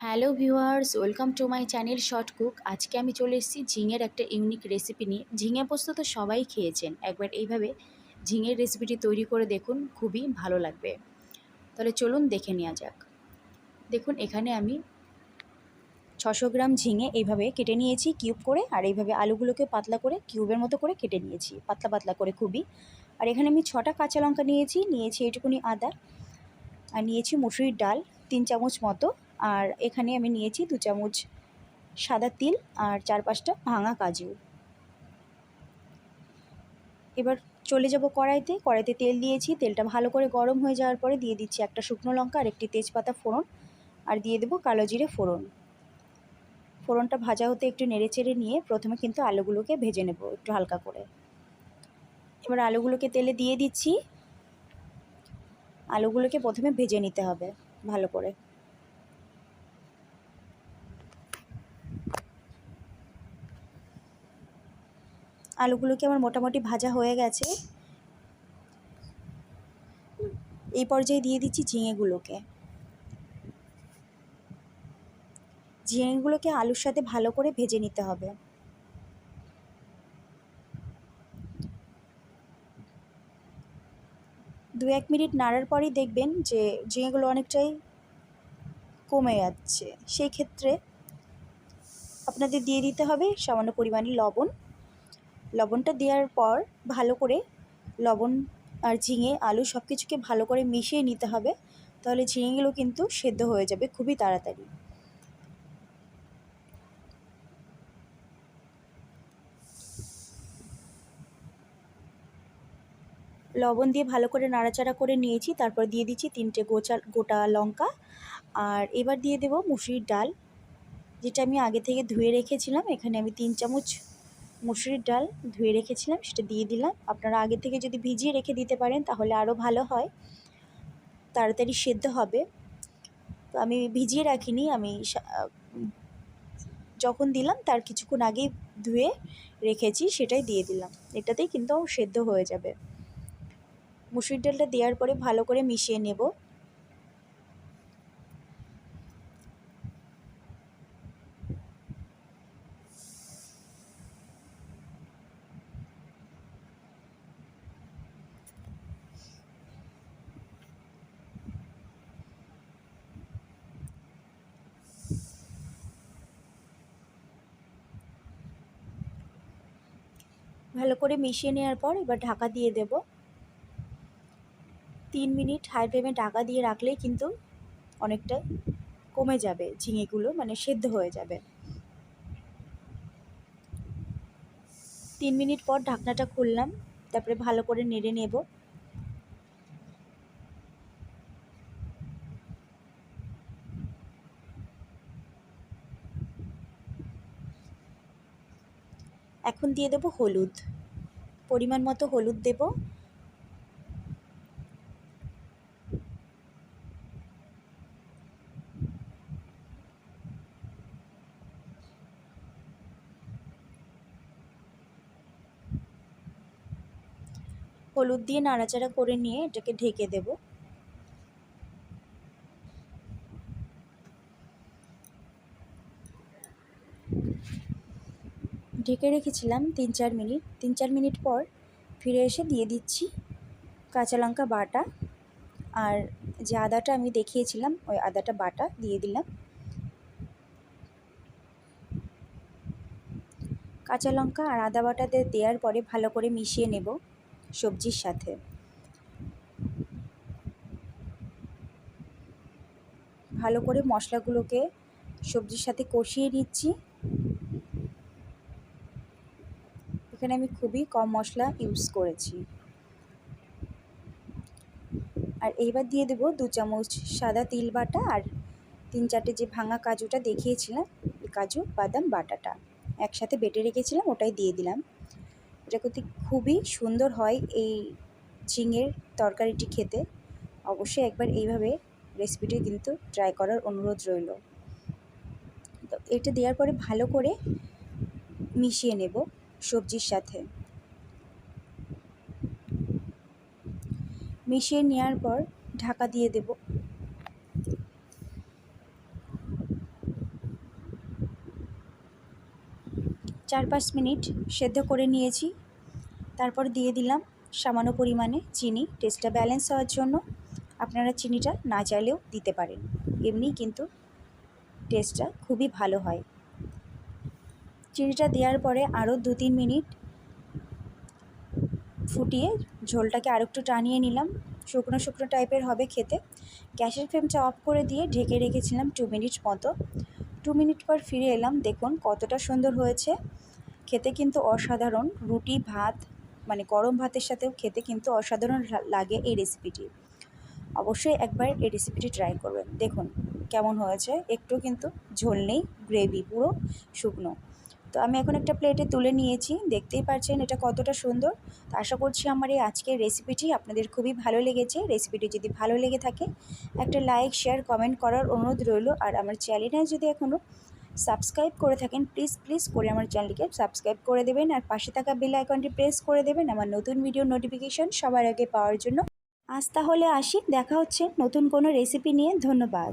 Hello viewers, welcome to my channel Shortcook. আজকে আমি চলে এসেছি ঝিঙের একটা ইউনিক রেসিপি নিয়ে। ঝিঙে পোস্ত তো সবাই খেয়েছেন, একবার এইভাবে ঝিঙের রেসিপিটি তৈরি করে দেখুন, খুবই ভালো লাগবে। তাহলে চলুন দেখে নেওয়া যাক। দেখুন এখানে আমি 600 গ্রাম ঝিঙে এইভাবে কেটে নিয়েছি কিউব করে, আর এইভাবে আলুগুলোকে পাতলা করে কিউবের মতো করে কেটে নিয়েছি, পাতলা পাতলা করে খুবই। আর এখানে আমি 6টা কাঁচা লঙ্কা নিয়েছি এইটুকুনি আদা, আর নিয়েছি মুসুরির ডাল 3 চামচ মতো, আর এখানে আমি নিয়েছি 2 চামচ সাদা তিল, আর 4-5টা ভাঙা কাজু। এবার চলে যাব কড়াইতে তেল দিয়েছি। তেলটা ভালো করে গরম হয়ে যাওয়ার পরে দিয়ে দিচ্ছি একটা শুকনো লঙ্কা আর একটি তেজপাতা ফোড়ন, আর দিয়ে দেবো কালো জিরে ফোড়ন। ফোড়নটা ভাজা হতে একটু নেড়েচেড়ে নিয়ে প্রথমে কিন্তু আলুগুলোকে ভেজে নেব একটু হালকা করে। এবার আলুগুলোকে তেলে দিয়ে দিচ্ছি। আলুগুলোকে প্রথমে ভেজে নিতে হবে ভালো করে। আলুগুলোকে আমার মোটামুটি ভাজা হয়ে গেছে। এই পর্যায়ে দিয়ে দিচ্ছি ঝিঙেগুলোকে আলুর সাথে ভালো করে ভেজে নিতে হবে। 2-1 মিনিট নাড়ার পরেই দেখবেন যে ঝিঙেগুলো অনেকটাই কমে যাচ্ছে। সেই ক্ষেত্রে আপনাদের দিয়ে দিতে হবে সামান্য পরিমাণে লবণ। লবণটা দেওয়ার পর ভালো করে লবণ আর ঝিঙে আলু সব কিছুকে ভালো করে মিশিয়ে নিতে হবে, তাহলে ঝিঙেগুলো কিন্তু সেদ্ধ হয়ে যাবে খুবই তাড়াতাড়ি। লবণ দিয়ে ভালো করে নাড়াচাড়া করে নিয়েছি, তারপর দিয়ে দিচ্ছি 3টে গোটা লঙ্কা, আর এবার দিয়ে দেব মুসুরির ডাল, যেটা আমি আগে থেকে ধুয়ে রেখেছিলাম। এখানে আমি 3 চামচ মুসুরির ডাল ধুয়ে রেখেছিলাম, সেটা দিয়ে দিলাম। আপনারা আগে থেকে যদি ভিজিয়ে রেখে দিতে পারেন তাহলে আরও ভালো হয়, তাড়াতাড়ি সেদ্ধ হবে। তো আমি ভিজিয়ে রাখিনি, আমি যখন দিলাম তার কিছুক্ষণ আগেই ধুয়ে রেখেছি, সেটাই দিয়ে দিলাম। এটাতেই কিন্তু সেদ্ধ হয়ে যাবে। মুসুরির ডালটা দেওয়ার পরে ভালো করে মিশিয়ে নেব। ভালো করে মিশিয়ে নেওয়ার পর এবার ঢাকা দিয়ে দেব। 3 মিনিট হাই ফ্লেমে ঢাকা দিয়ে রাখলেই কিন্তু অনেকটা কমে যাবে ঝিঙেগুলো, মানে সেদ্ধ হয়ে যাবে। 3 মিনিট পর ঢাকনাটা খুললাম, তারপরে ভালো করে নেড়ে নেব। এখন দিয়ে দেব হলুদ, পরিমাণ মতো হলুদ দেব। হলুদ দিয়ে নাড়াচাড়া করে নিয়ে এটাকে ঢেকে দেব। ঢেকে রেখেছিলাম 3-4 মিনিট। 3-4 মিনিট পর ফিরে এসে দিয়ে দিচ্ছি কাঁচা লঙ্কা বাটা, আর যে আদাটা আমি দেখিয়েছিলাম ওই আদাটা বাটা দিয়ে দিলাম। কাঁচা লঙ্কা আর আদা বাটাতে দেওয়ার পরে ভালো করে মিশিয়ে নেব সবজির সাথে। ভালো করে মশলাগুলোকে সবজির সাথে কষিয়ে নিচ্ছি। এখানে আমি খুবই কম মশলা ইউজ করেছি। আর এইবার দিয়ে দেব 2 চামচ সাদা তিল বাটা, আর 3-4টে যে ভাঙা কাজুটা দেখিয়েছিলাম, এই কাজু বাদাম বাটাটা একসাথে বেটে রেখেছিলাম, ওটাই দিয়ে দিলাম। এটা কিন্তু খুবই সুন্দর হয় এই ঝিঙের তরকারিটি খেতে। অবশ্যই একবার এইভাবে রেসিপিটি কিন্তু ট্রাই করার অনুরোধ রইল। তো এটা দেওয়ার পরে ভালো করে মিশিয়ে নেব সবজির সাথে। মিশিয়ে নেওয়ার পর ঢাকা দিয়ে দেব। 4-5 মিনিট সেদ্ধ করে নিয়েছি। তারপর দিয়ে দিলাম সামান্য পরিমাণে চিনি টেস্টটা ব্যালেন্স হওয়ার জন্য। আপনারা চিনিটা না চাইলেও দিতে পারেন, এমনি কিন্তু টেস্টটা খুবই ভালো হয়। চিনিটা দেওয়ার পরে আরও 2-3 মিনিট ফুটিয়ে ঝোলটাকে আরও একটু টানিয়ে নিলাম। শুকনো শুকনো টাইপের হবে খেতে। গ্যাসের ফ্লেমটা অফ করে দিয়ে ঢেকে রেখেছিলাম 2 মিনিট মতো। 2 মিনিট পর ফিরে এলাম, দেখুন কতটা সুন্দর হয়েছে। খেতে কিন্তু অসাধারণ, রুটি ভাত মানে গরম ভাতের সাথেও খেতে কিন্তু অসাধারণ লাগে এই রেসিপিটি। অবশ্যই একবার এই রেসিপিটি ট্রাই করবেন। দেখুন কেমন হয়েছে, একটু কিন্তু ঝোল নেই, গ্রেভি পুরো শুকনো। তো আমি এখন একটা প্লেটে তুলে নিয়েছি, দেখতেই পাচ্ছেন এটা কতটা সুন্দর। তো আশা করছি আমার এই আজকের রেসিপিটি আপনাদের খুবই ভালো লেগেছে। রেসিপিটি যদি ভালো লেগে থাকে একটা লাইক শেয়ার কমেন্ট করার অনুরোধ রইল। আর আমার চ্যানেলটা যদি এখনও সাবস্ক্রাইব করে থাকেন প্লিজ করে আমার চ্যানেলটিকে সাবস্ক্রাইব করে দেবেন, আর পাশে থাকা বেল আইকনটি প্রেস করে দেবেন আমার নতুন ভিডিও নোটিফিকেশন সবার আগে পাওয়ার জন্য। আজ তাহলে আসি, দেখা হচ্ছে নতুন কোনো রেসিপি নিয়ে। ধন্যবাদ।